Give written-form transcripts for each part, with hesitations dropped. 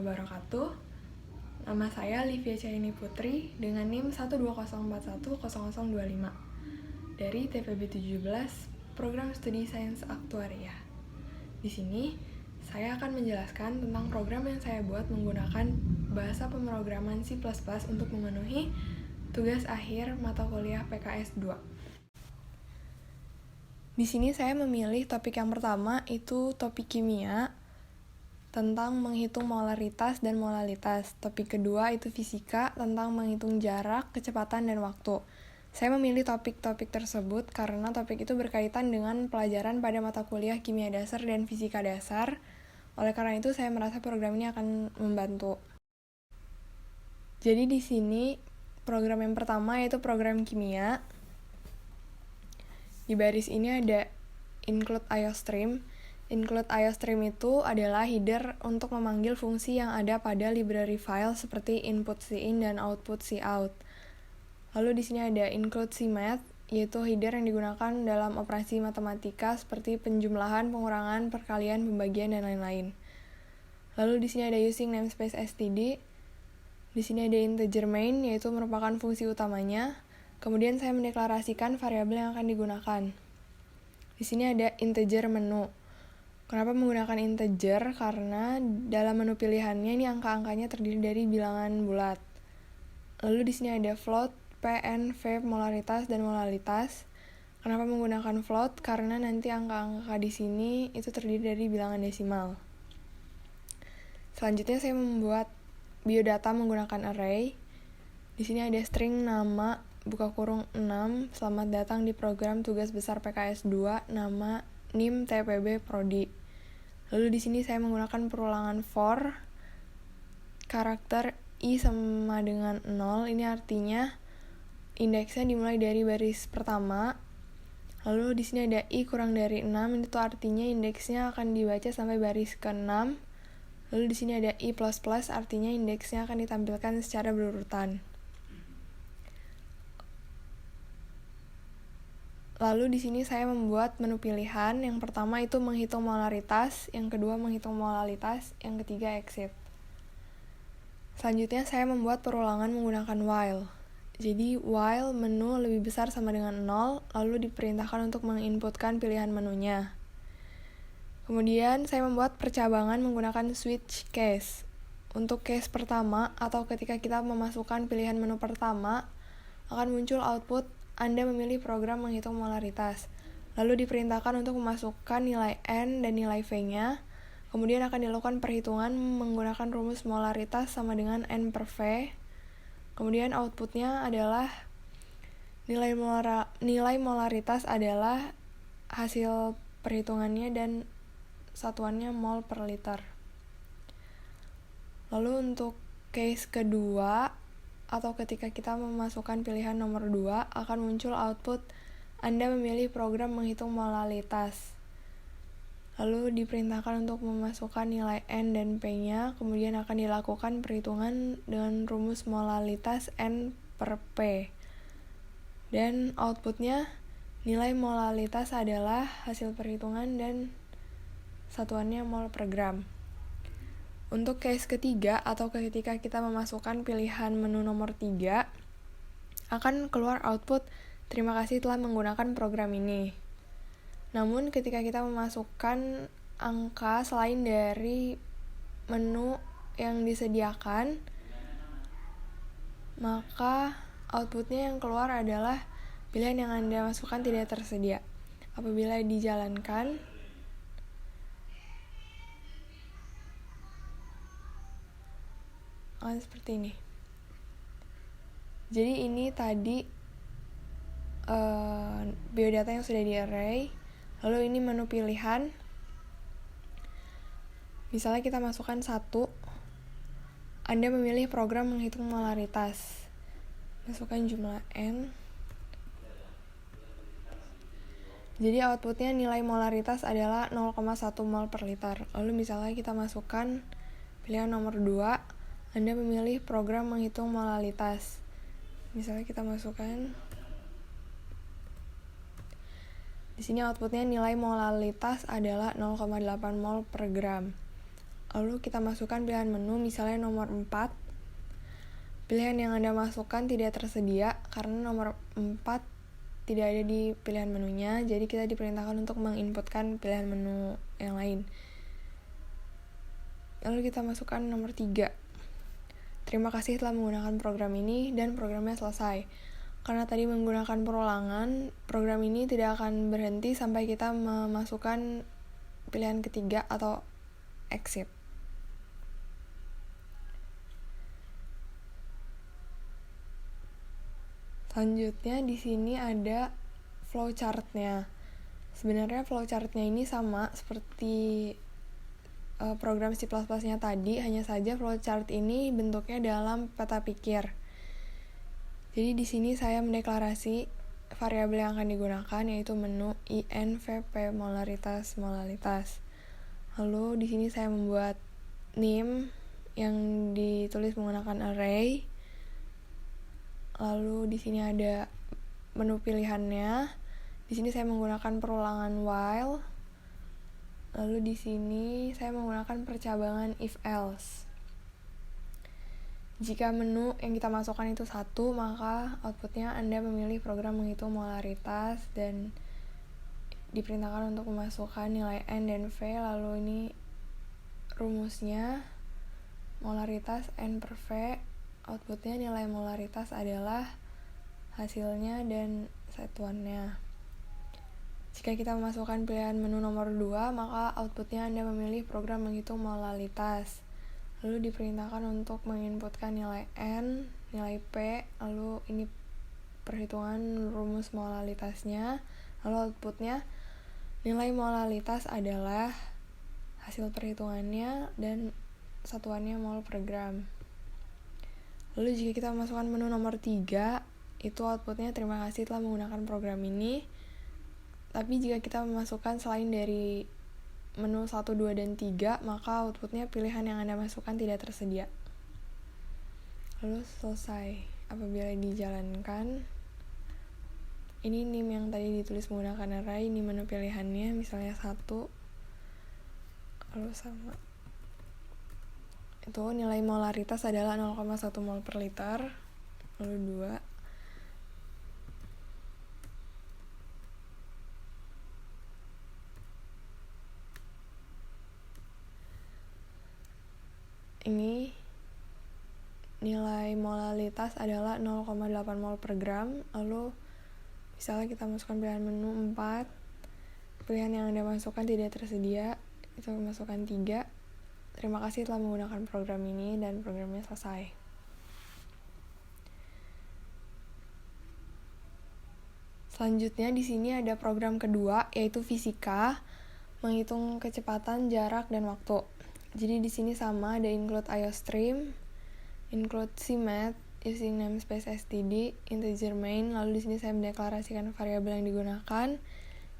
wabarakatuh. Nama saya Livia Caini Putri dengan NIM 120410025 dari TPB 17 Program Studi Sains Aktuaria. Di sini saya akan menjelaskan tentang program yang saya buat menggunakan bahasa pemrograman C++ untuk memenuhi tugas akhir mata kuliah PKS 2. Di sini saya memilih topik yang pertama, itu topik kimia tentang menghitung molaritas dan molalitas. Topik kedua itu fisika tentang menghitung jarak, kecepatan, dan waktu. Saya memilih topik-topik tersebut karena topik itu berkaitan dengan pelajaran pada mata kuliah kimia dasar dan fisika dasar. Oleh karena itu, saya merasa program ini akan membantu. Jadi di sini program yang pertama yaitu program kimia. Di baris ini ada include IOStream. Include IOStream itu adalah header untuk memanggil fungsi yang ada pada library file seperti input cin dan output cout. Lalu di sini ada include cmath, yaitu header yang digunakan dalam operasi matematika seperti penjumlahan, pengurangan, perkalian, pembagian, dan lain-lain. Lalu di sini ada using namespace std. Di sini ada integer main, yaitu merupakan fungsi utamanya. Kemudian saya mendeklarasikan variabel yang akan digunakan. Di sini ada integer menu. Kenapa menggunakan integer? Karena dalam menu pilihannya ini angka-angkanya terdiri dari bilangan bulat. Lalu di sini ada float, pn, v, molaritas, dan molalitas. Kenapa menggunakan float? Karena nanti angka-angka di sini itu terdiri dari bilangan desimal. Selanjutnya saya membuat biodata menggunakan array. Di sini ada string nama buka kurung 6, selamat datang di program tugas besar PKS 2, nama, NIM, TPB, Prodi. Lalu di sini saya menggunakan perulangan for, karakter i sama dengan 0, ini artinya indeksnya dimulai dari baris pertama. Lalu di sini ada i kurang dari 6, itu artinya indeksnya akan dibaca sampai baris ke-6. Lalu di sini ada i++, artinya indeksnya akan ditampilkan secara berurutan. Lalu di sini saya membuat menu pilihan. Yang pertama itu menghitung molaritas, yang kedua menghitung molalitas, yang ketiga exit. Selanjutnya saya membuat perulangan menggunakan while. Jadi while menu lebih besar sama dengan 0, lalu diperintahkan untuk menginputkan pilihan menunya. Kemudian saya membuat percabangan menggunakan switch case. Untuk case pertama atau ketika kita memasukkan pilihan menu pertama, akan muncul output Anda memilih program menghitung molaritas. Lalu diperintahkan untuk memasukkan nilai N dan nilai V-nya. Kemudian akan dilakukan perhitungan menggunakan rumus molaritas sama dengan N per V. Kemudian outputnya adalah nilai molaritas adalah hasil perhitungannya dan satuannya mol per liter. Lalu untuk case kedua, atau ketika kita memasukkan pilihan nomor 2, akan muncul output Anda memilih program menghitung molalitas. Lalu diperintahkan untuk memasukkan nilai N dan P-nya, kemudian akan dilakukan perhitungan dengan rumus molalitas N per P. Dan outputnya nilai molalitas adalah hasil perhitungan dan satuannya mol per gram. Untuk case ketiga atau ketika kita memasukkan pilihan menu nomor 3, akan keluar output terima kasih telah menggunakan program ini. Namun ketika kita memasukkan angka selain dari menu yang disediakan, maka outputnya yang keluar adalah pilihan yang Anda masukkan tidak tersedia. Apabila dijalankan, seperti ini. Jadi ini tadi biodata yang sudah di array. Lalu ini menu pilihan. Misalnya kita masukkan 1, Anda memilih program menghitung molaritas. Masukkan jumlah N. Jadi outputnya nilai molaritas adalah 0,1 mol per liter. Lalu misalnya kita masukkan pilihan nomor 2, Anda memilih program menghitung molalitas. Misalnya kita masukkan, di sini outputnya nilai molalitas adalah 0,8 mol per gram. Lalu kita masukkan pilihan menu, misalnya nomor 4. Pilihan yang Anda masukkan tidak tersedia karena nomor 4 tidak ada di pilihan menunya, jadi kita diperintahkan untuk menginputkan pilihan menu yang lain. Lalu kita masukkan nomor 3. Terima kasih telah menggunakan program ini dan programnya selesai. Karena tadi menggunakan perulangan, program ini tidak akan berhenti sampai kita memasukkan pilihan ketiga atau exit. Selanjutnya di sini ada flowchart-nya. Sebenarnya flowchart-nya ini sama seperti program C++-nya tadi, hanya saja flowchart ini bentuknya dalam peta pikir. Jadi di sini saya mendeklarasi variabel yang akan digunakan, yaitu menu INVP modalitas. Lalu di sini saya membuat name yang ditulis menggunakan array. Lalu di sini ada menu pilihannya. Di sini saya menggunakan perulangan while. Lalu di sini saya menggunakan percabangan if else. Jika menu yang kita masukkan itu 1, maka outputnya Anda memilih program menghitung molaritas dan diperintahkan untuk memasukkan nilai N dan V. Lalu ini rumusnya, molaritas N per V, outputnya nilai molaritas adalah hasilnya dan satuannya. Jika kita memasukkan pilihan menu nomor 2, maka outputnya Anda memilih program menghitung molalitas. Lalu diperintahkan untuk menginputkan nilai N, nilai P, lalu ini perhitungan rumus molalitasnya. Lalu outputnya nilai molalitas adalah hasil perhitungannya dan satuannya mol per gram. Lalu jika kita memasukkan menu nomor 3, itu outputnya terima kasih telah menggunakan program ini. Tapi jika kita memasukkan selain dari menu 1, 2, dan 3, maka outputnya pilihan yang Anda masukkan tidak tersedia. Lalu selesai. Apabila dijalankan, ini name yang tadi ditulis menggunakan array, ini menu pilihannya, misalnya 1, lalu sama. Itu nilai molaritas adalah 0,1 mol per liter. Lalu 2. Ini nilai molalitas adalah 0,8 mol per gram. Lalu misalnya kita masukkan pilihan menu 4, pilihan yang Anda masukkan tidak tersedia, itu masukkan 3. Terima kasih telah menggunakan program ini dan programnya selesai. Selanjutnya di sini ada program kedua, yaitu fisika, menghitung kecepatan, jarak, dan waktu. Jadi di sini sama, ada include IOStream, include CMath using namespace std, integer main. Lalu di sini saya mendeklarasikan variabel yang digunakan,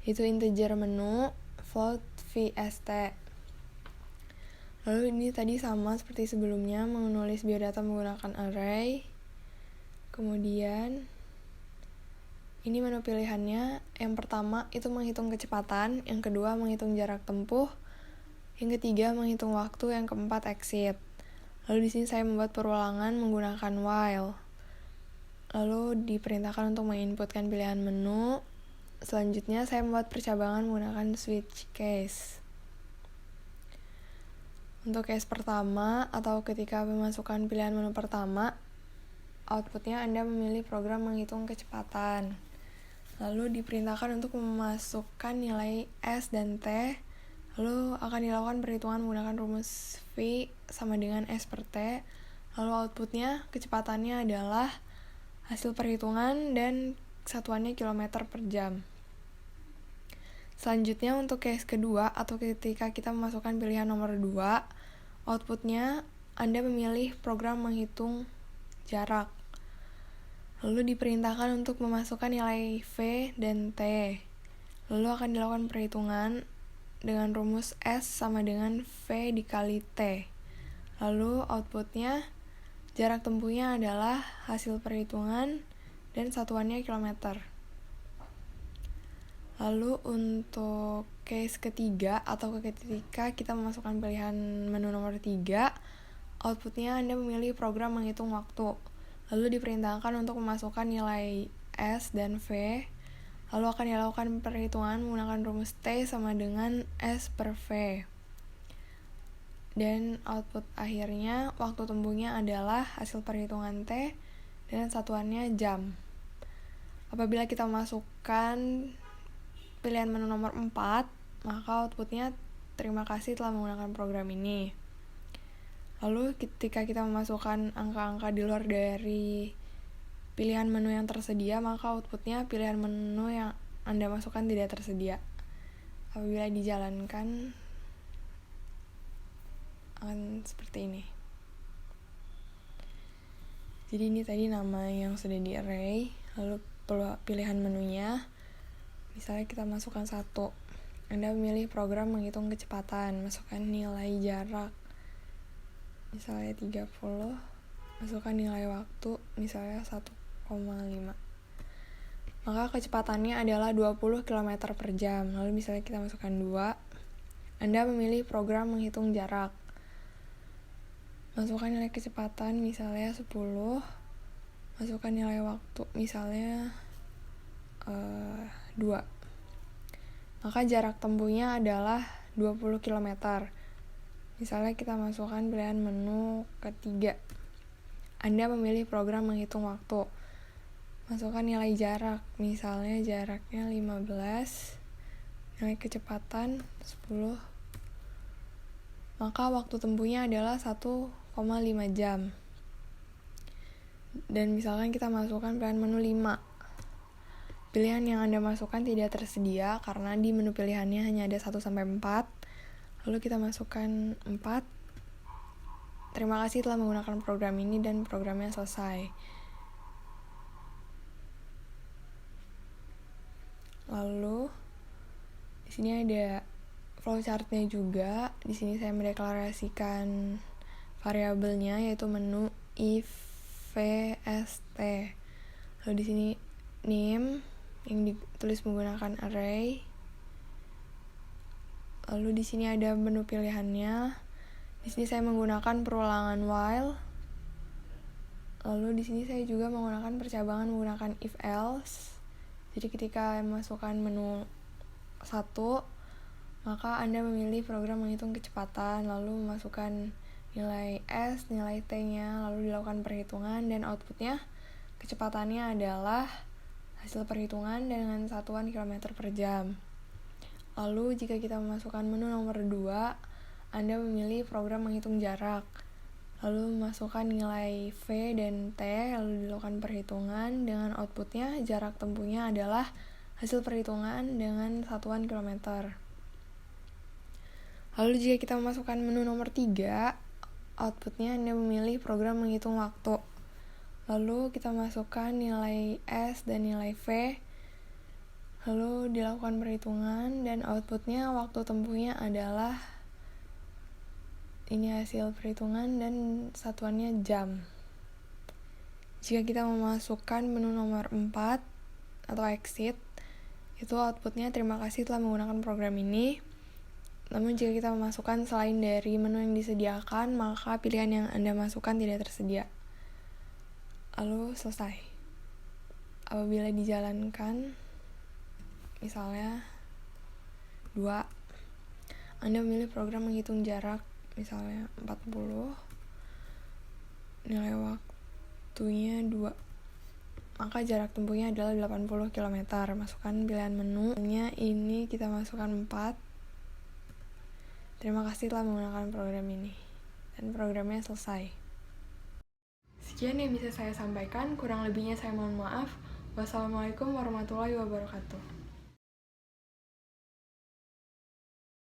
yaitu integer menu, float vst. Lalu ini tadi sama seperti sebelumnya, menulis biodata menggunakan array. Kemudian ini menu pilihannya, yang pertama itu menghitung kecepatan, yang kedua menghitung jarak tempuh, yang ketiga menghitung waktu, yang keempat exit. Lalu di sini saya membuat perulangan menggunakan while. Lalu diperintahkan untuk menginputkan pilihan menu. Selanjutnya saya membuat percabangan menggunakan switch case. Untuk case pertama atau ketika memasukkan pilihan menu pertama, outputnya Anda memilih program menghitung kecepatan. Lalu diperintahkan untuk memasukkan nilai S dan T. Lalu akan dilakukan perhitungan menggunakan rumus V sama dengan S per T. Lalu outputnya kecepatannya adalah hasil perhitungan dan satuannya kilometer per jam. Selanjutnya untuk case kedua atau ketika kita memasukkan pilihan nomor 2, outputnya Anda memilih program menghitung jarak. Lalu diperintahkan untuk memasukkan nilai V dan T. Lalu akan dilakukan perhitungan dengan rumus S sama dengan V dikali T. Lalu outputnya jarak tempuhnya adalah hasil perhitungan dan satuannya kilometer. Lalu untuk case ketiga atau ketika kita memasukkan pilihan menu nomor 3, outputnya Anda memilih program menghitung waktu. Lalu diperintahkan untuk memasukkan nilai S dan V. Lalu akan dilakukan perhitungan menggunakan rumus T sama dengan S per V. Dan output akhirnya waktu tempuhnya adalah hasil perhitungan T dan satuannya jam. Apabila kita masukkan pilihan menu nomor 4, maka outputnya terima kasih telah menggunakan program ini. Lalu ketika kita memasukkan angka-angka di luar dari pilihan menu yang tersedia, maka outputnya pilihan menu yang Anda masukkan tidak tersedia. Apabila dijalankan akan seperti ini. Jadi ini tadi nama yang sudah di array, lalu pilihan menunya. Misalnya kita masukkan 1, Anda memilih program menghitung kecepatan, masukkan nilai jarak, misalnya 30, masukkan nilai waktu, misalnya 1,5. Maka kecepatannya adalah 20 km per jam. Lalu misalnya kita masukkan 2, Anda memilih program menghitung jarak, masukkan nilai kecepatan, misalnya 10, masukkan nilai waktu, misalnya 2. Maka jarak tempuhnya adalah 20 km. Misalnya kita masukkan pilihan menu ketiga. Anda memilih program menghitung waktu. Masukkan nilai jarak, misalnya jaraknya 15, nilai kecepatan 10. Maka waktu tempuhnya adalah 1,5 jam. Dan misalkan kita masukkan pilihan menu 5. Pilihan yang Anda masukkan tidak tersedia karena di menu pilihannya hanya ada 1-4. Lalu kita masukkan 4. Terima kasih telah menggunakan program ini dan programnya selesai. Lalu di sini ada flowchartnya juga. Di sini saya mendeklarasikan variabelnya yaitu menu ivst. Lalu di sini name yang ditulis menggunakan array. Lalu di sini ada menu pilihannya. Di sini saya menggunakan perulangan while. Lalu di sini saya juga menggunakan percabangan menggunakan if else. Jadi ketika masukkan menu 1, maka Anda memilih program menghitung kecepatan, lalu memasukkan nilai S, nilai T-nya, lalu dilakukan perhitungan dan outputnya kecepatannya adalah hasil perhitungan dengan satuan kilometer per jam. Lalu jika kita memasukkan menu nomor 2, Anda memilih program menghitung jarak, lalu memasukkan nilai V dan T, lalu dilakukan perhitungan dengan outputnya jarak tempuhnya adalah hasil perhitungan dengan satuan kilometer. Lalu jika kita memasukkan menu nomor 3, outputnya Anda memilih program menghitung waktu. Lalu kita masukkan nilai S dan nilai V, lalu dilakukan perhitungan dan outputnya waktu tempuhnya adalah ini hasil perhitungan dan satuannya jam. Jika kita memasukkan menu nomor 4 atau exit, itu outputnya terima kasih telah menggunakan program ini. Namun jika kita memasukkan selain dari menu yang disediakan, maka pilihan yang Anda masukkan tidak tersedia. Lalu selesai. Apabila dijalankan, misalnya 2, Anda memilih program menghitung jarak, misalnya 40, nilai waktunya 2, maka jarak tempuhnya adalah 80 km. Masukkan pilihan menunya, ini kita masukkan 4. Terima kasih telah menggunakan program ini. Dan programnya selesai. Sekian yang bisa saya sampaikan, kurang lebihnya saya mohon maaf. Wassalamualaikum warahmatullahi wabarakatuh.